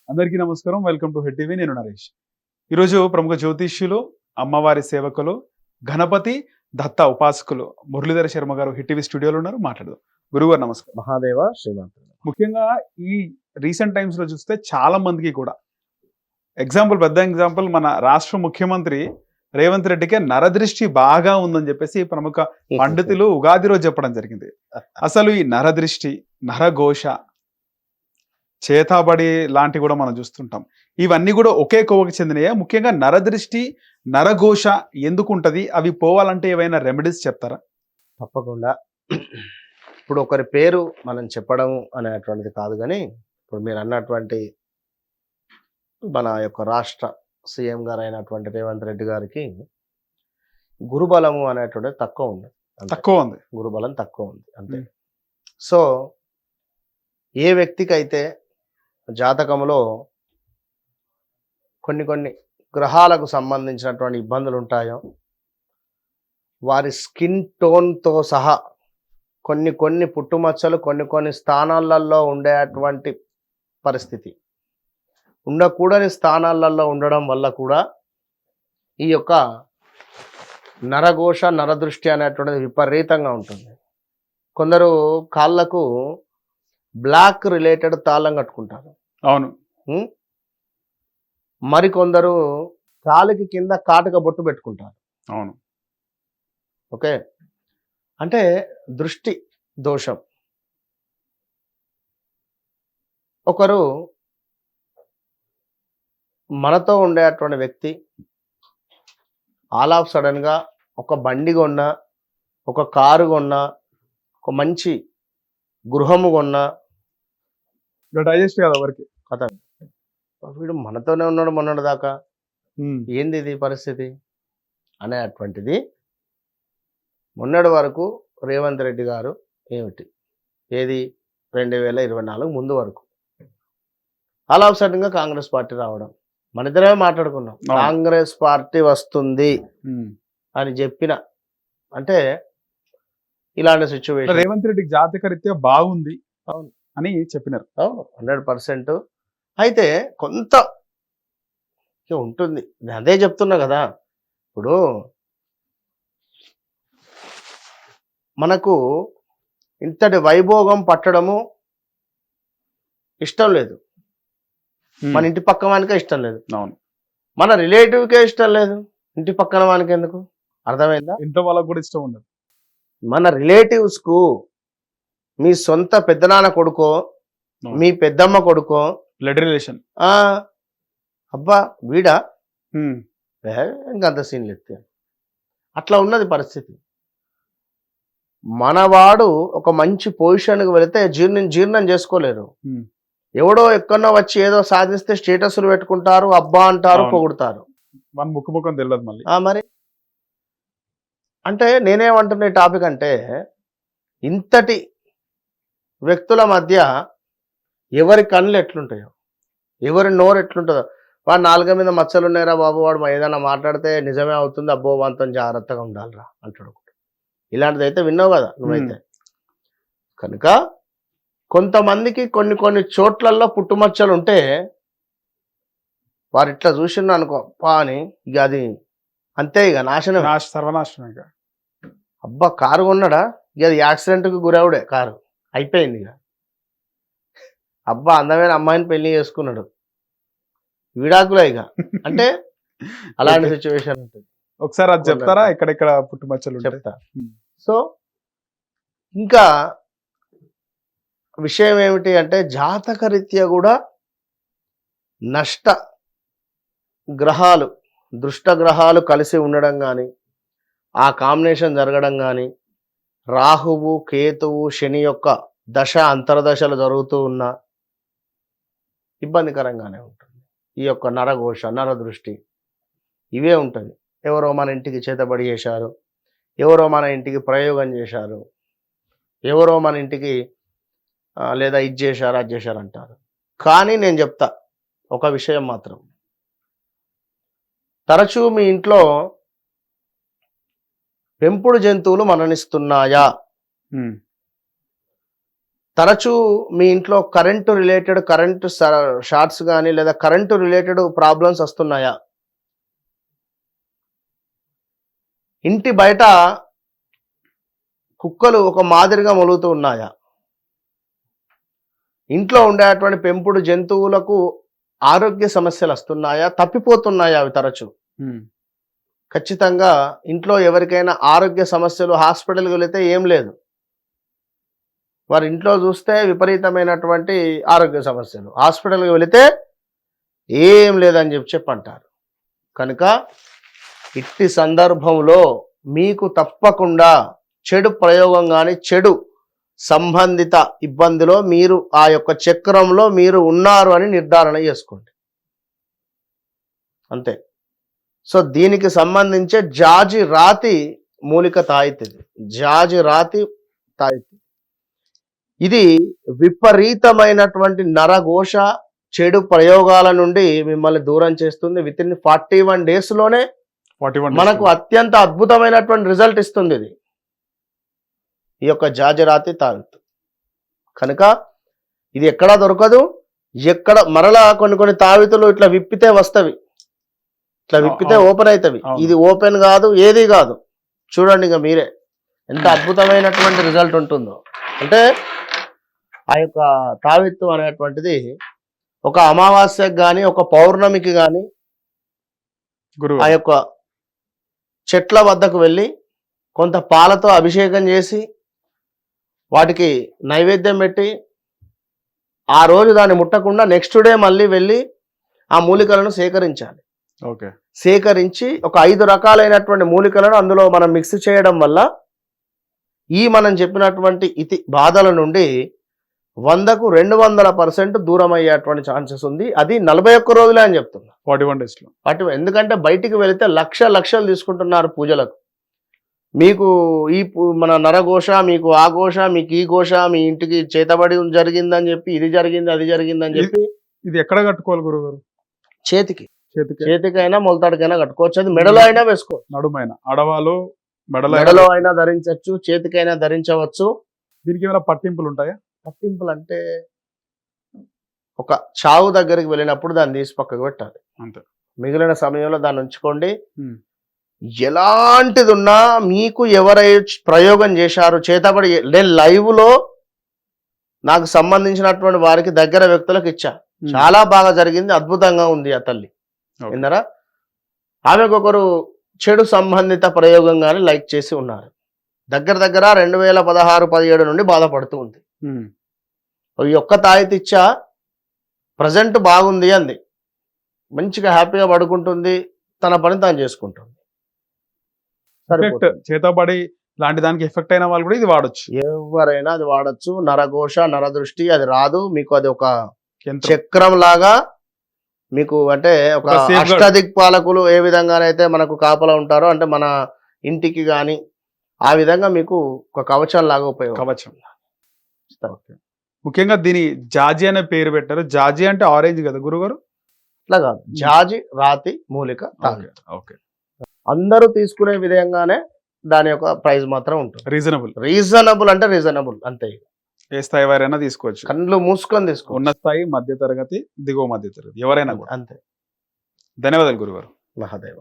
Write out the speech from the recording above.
అందరికీ నమస్కారం. Welcome to head TV. నేను నరేష్. ఈరోజు ప్రముఖ జ్యోతిష్యులు, అమ్మవారి సేవకులు, గణపతి దత్త ఉపాసకులు మురళీధర శర్మ గారు హిట్ టీవీ స్టూడియోలో ఉన్నారు. మాట్లాడదాం. గురుగారు నమస్కారం. మహాదేవ శ్రీమంతుడు. ముఖ్యంగా ఈ రీసెంట్ టైమ్స్ లో చూస్తే చాలా మందికి కూడా పెద్ద ఎగ్జాంపుల్ మన రాష్ట్ర ముఖ్యమంత్రి రేవంత్ రెడ్డికే నరదృష్టి బాగా ఉందని చెప్పేసి ప్రముఖ పండితులు ఉగాది రోజు చెప్పడం జరిగింది. అసలు ఈ నరదృష్టి, నరఘోష, చేతాబడి లాంటివి కూడా మనం చూస్తుంటాం. ఇవన్నీ కూడా ఒకే కోవకి చెందినయే. ముఖ్యంగా నరదృష్టి, నరఘోష ఎందుకు ఉంటది? అవి పోవాలంటే ఏవైనా రెమెడీస్ చెప్తారా? తప్పకుండా. ఇప్పుడు ఒకరి పేరు మనం చెప్పడం అనేటువంటిది కాదు, కానీ ఇప్పుడు మీరు అన్నటువంటి మన యొక్క రాష్ట్ర సీఎం గారు అయినటువంటి రేవంత్ రెడ్డి గారికి గురుబలము అనేటువంటిది తక్కువ ఉంది. గురుబలం తక్కువ ఉంది అంతే. సో ఏ వ్యక్తికి అయితే జాతకంలో కొన్ని గ్రహాలకు సంబంధించినటువంటి ఇబ్బందులు ఉంటాయో, వారి స్కిన్ టోన్తో సహా కొన్ని పుట్టుమచ్చలు కొన్ని స్థానాలలో ఉండేటువంటి పరిస్థితి, ఉండకూడని స్థానాలలో ఉండడం వల్ల కూడా ఈ యొక్క నరఘోష, నరదృష్టి అనేటువంటిది విపరీతంగా ఉంటుంది. కొందరు కాళ్ళకు బ్లాక్ రిలేటెడ్ తాళం కట్టుకుంటారు. అవును. మరికొందరు కాలికి కింద కాటుక బొట్టు పెట్టుకుంటారు. అవును. ఓకే, అంటే దృష్టి దోషం. ఒకరు మనతో ఉండేటువంటి వ్యక్తి ఆల్ ఆఫ్ సడన్గా ఒక బండి కొన్నా, ఒక కారు కొన్నా, ఒక మంచి గృహము కొన్నా, డైజెస్ట్ కాదు ఎవరికి. కథ వీడు మనతోనే ఉన్నాడు మొన్నటి దాకా, ఏంది ఇది పరిస్థితి అనేటువంటిది మొన్నటి వరకు రేవంత్ రెడ్డి గారు ఏది 2024 ముందు వరకు ఆల్ ఆఫ్ సడన్గా కాంగ్రెస్ పార్టీ రావడం, మన ఇద్దరే మాట్లాడుకున్నాం. కాంగ్రెస్ పార్టీ వస్తుంది అని చెప్పిన అంటే ఇలాంటి సిచ్యువేషన్ రేవంత్ రెడ్డికి జాతకరీత్యా బాగుంది అని చెప్పినారు. 100%. అయితే కొంత ఉంటుంది, అదే చెప్తున్నా కదా. ఇప్పుడు మనకు ఇంతటి వైభోగం పట్టడము ఇష్టం లేదు, మన ఇంటి పక్క వానికే ఇష్టం లేదు, అవును, మన రిలేటివ్కే ఇష్టం లేదు, ఇంటి పక్కన వానికి ఎందుకు? అర్థమైందా? ఇంట్లో వాళ్ళకు కూడా ఇష్టం ఉండదు. మన రిలేటివ్స్కు మీ సొంత పెద్దనాన్న కొడుకో, మీ పెద్దమ్మ కొడుకో, బ్లడ్ రిలేషన్, అబ్బా వీడా ఇంకంత సీన్ లేదు, అట్లా ఉన్నది పరిస్థితి. మనవాడు ఒక మంచి పొజిషన్కి వెళితే జీర్ణం చేసుకోలేరు. ఎవడో ఎక్కడో వచ్చి ఏదో సాధిస్తే స్టేటస్లు పెట్టుకుంటారు, అబ్బా అంటారు, పొగుడుతారు. మన ముఖం తెలియదు మళ్ళీ. మరి అంటే నేనేమంటున్నా ఈ టాపిక్ అంటే, ఇంతటి వ్యక్తుల మధ్య ఎవరి కళ్ళు ఎట్లుంటాయో, ఎవరి నోరు ఎట్లుంటుందో, వాడు నాలుగ మీద మచ్చలు ఉన్నాయిరా బాబు, వాడు ఏదైనా మాట్లాడితే నిజమే అవుతుంది, అబ్బో వంతం జాగ్రత్తగా ఉండాలిరా అంటాడు. ఇలాంటిది అయితే విన్నావు కదా నువ్వైతే. కనుక కొంతమందికి కొన్ని చోట్లలో పుట్టుమచ్చలు ఉంటే వారు ఇట్లా చూసిన అనుకో పా అని, ఇక అది అంతే, ఇక నాశనం, సర్వనాశనం. ఇక అబ్బా కారు కొన్నాడా, ఇక అది యాక్సిడెంట్కి గురవుడే, కారు అయిపోయింది. ఇక అబ్బా అందమైన అమ్మాయిని పెళ్లి చేసుకున్నాడు, విడాకులే ఇక. అంటే అలాంటి సిచ్యువేషన్ ఉంటుంది. ఒకసారి అది చెప్తారా ఎక్కడెక్కడ పుట్టుమచ్చలు చెప్తా. సో ఇంకా విషయం ఏమిటి అంటే, జాతక రీత్యా కూడా నష్ట గ్రహాలు, దుష్ట గ్రహాలు కలిసి ఉండడం కానీ, ఆ కాంబినేషన్ జరగడం కానీ, రాహువు, కేతువు, శని యొక్క దశ అంతర్దశలు జరుగుతూ ఉన్న ఇబ్బందికరంగానే ఉంటుంది. ఈ యొక్క నరఘోష, నరదృష్టి ఇవే ఉంటుంది. ఎవరో మన ఇంటికి చేతబడి చేశారు, ఎవరో మన ఇంటికి ప్రయోగం చేశారు, ఎవరో మన ఇంటికి లేదా ఇది చేశారు, అది చేశారు అంటారు. కానీ నేను చెప్తా ఒక విషయం మాత్రం, తరచూ మీ ఇంట్లో పెంపుడు జంతువులు మరణిస్తున్నాయా? తరచూ మీ ఇంట్లో కరెంటు రిలేటెడ్ కరెంటు షార్ట్స్ కానీ లేదా కరెంటు రిలేటెడ్ ప్రాబ్లమ్స్ వస్తున్నాయా? ఇంటి బయట కుక్కలు ఒక మాదిరిగా మొలుగుతూ ఉన్నాయా? ఇంట్లో ఉండేటువంటి పెంపుడు జంతువులకు ఆరోగ్య సమస్యలు వస్తున్నాయా, తప్పిపోతున్నాయా అవి తరచు? ఖచ్చితంగా ఇంట్లో ఎవరికైనా ఆరోగ్య సమస్యలు హాస్పిటల్కి వెళితే ఏం లేదు, వారి ఇంట్లో చూస్తే విపరీతమైనటువంటి ఆరోగ్య సమస్యలు, హాస్పిటల్కి వెళితే ఏం లేదని చెప్పంటారు. కనుక ఇట్టి సందర్భంలో మీకు తప్పకుండా చెడు ప్రయోగం కానీ చెడు సంబంధిత ఇబ్బందిలో మీరు ఆ యొక్క చక్రంలో మీరు ఉన్నారు అని నిర్ధారణ చేసుకోండి, అంతే. సో దీనికి సంబంధించే జాజి రాతి మూలిక తాయితీ, జాజి రాతి తాయితీ. ఇది విపరీతమైనటువంటి నరఘోష చెడు ప్రయోగాల నుండి మిమ్మల్ని దూరం చేస్తుంది. విత్ ఇన్ 41 డేస్లోనే మనకు అత్యంత అద్భుతమైనటువంటి రిజల్ట్ ఇస్తుంది ఇది, ఈ యొక్క జాజిరాతి తావిత్తు. కనుక ఇది ఎక్కడా దొరకదు. ఎక్కడ మరలా కొన్ని తావితులు ఇట్లా విప్పితే వస్తవి, ఇట్లా విప్పితే ఓపెన్ అవుతవి. ఇది ఓపెన్ కాదు, ఏది కాదు. చూడండి ఇక మీరే ఎంత అద్భుతమైనటువంటి రిజల్ట్ ఉంటుందో. అంటే ఆ యొక్క తావిత్తు అనేటువంటిది ఒక అమావాస్యకు కానీ ఒక పౌర్ణమికి కానీ ఆ యొక్క చెట్ల వద్దకు వెళ్ళి కొంత పాలతో అభిషేకం చేసి వాటికి నైవేద్యం పెట్టి ఆ రోజు దాన్ని ముట్టకుండా నెక్స్ట్ డే మళ్ళీ వెళ్ళి ఆ మూలికలను సేకరించాలి. సేకరించి ఒక 5 రకాలైనటువంటి మూలికలను అందులో మనం మిక్స్ చేయడం వల్ల ఈ మనం చెప్పినటువంటి ఇతి బాధల నుండి 100కు 200% దూరం అయ్యేటువంటి ఛాన్సెస్ ఉంది. అది 41 రోజులే అని చెప్తున్నా, 41 డేస్లో. ఎందుకంటే బయటికి వెళితే లక్షలు తీసుకుంటున్నారు పూజలకు. మీకు ఈ మన నరఘోష, మీకు ఆ ఘోష, మీకు ఈ ఘోష, మీ ఇంటికి చేతబడి జరిగిందని చెప్పి, ఇది జరిగింది అది జరిగిందని చెప్పి. ఇది ఎక్కడ కట్టుకోవాలి గురుగారు? చేతికైనా మొలతాడికైనా కట్టుకోవచ్చు. అది మెడలో అయినా వేసుకోవచ్చు, నడుమైన అడవాలు మెడలో అయినా ధరించవచ్చు, చేతికైనా ధరించవచ్చు. దీనికి ఏమైనా పట్టింపులు ఉంటాయా? పట్టింపులు అంటే ఒక చావు దగ్గరికి వెళ్ళినప్పుడు దాన్ని తీసి పక్కకు పెట్టాలి, అంతే. మిగిలిన సమయంలో దాన్ని ఉంచుకోండి. ఎలాంటిది ఉన్నా మీకు ఎవరైతే ప్రయోగం చేశారు చేతబడి, నేను లైవ్ లో నాకు సంబంధించినటువంటి వారికి దగ్గర వ్యక్తులకు ఇచ్చా, చాలా బాగా జరిగింది, అద్భుతంగా ఉంది ఆ తల్లి. విన్నారా? ఆమెకు ఒకరు చెడు సంబంధిత ప్రయోగంగానే లైక్ చేసి ఉన్నారు. దగ్గర 2016-17 నుండి బాధపడుతూ ఉంది. ఈ ఒక్క తాయితీ ఇచ్చా, ప్రజెంట్ బాగుంది అంది, మంచిగా హ్యాపీగా పడుకుంటుంది, తన పని తాను చేసుకుంటుంది. చేతబడి లాంటి దానికి ఎఫెక్ట్ అయిన వాళ్ళు కూడా ఇది వాడచ్చు, ఎవరైనా అది వాడచ్చు. నరఘోష, నరదృష్టి అది రాదు మీకు. అది ఒక చక్రం లాగా మీకు, అంటే ఒక అష్టదిక్పాలకులు ఏ విధంగానైతే మనకు కాపలా ఉంటారో, అంటే మన ఇంటికి కానీ ఆ విధంగా మీకు ఒక కవచం లాగా ఉపయోగం. కవచం. ముఖ్యంగా దీని జాజి అనే పేరు పెట్టారు. జాజి అంటే ఆరెంజ్ కదా గురుగారు? ఇట్లా కాదు, జాజి రాతి మూలిక. అందరూ తీసుకునే విధంగానే దాని యొక్క ప్రైస్ మాత్రం ఉంటుంది. రీజనబుల్ అంటే రీజనబుల్ అంతే. ఏ స్థాయి వారైనా తీసుకోవచ్చు, కళ్ళు మూసుకొని తీసుకోవచ్చు. ఉన్న స్థాయి, మధ్య తరగతి, దిగువ మధ్య తరగతి, ఎవరైనా కూడా అంతే. ధన్యవాదాలు గురుగారు. మహాదేవ.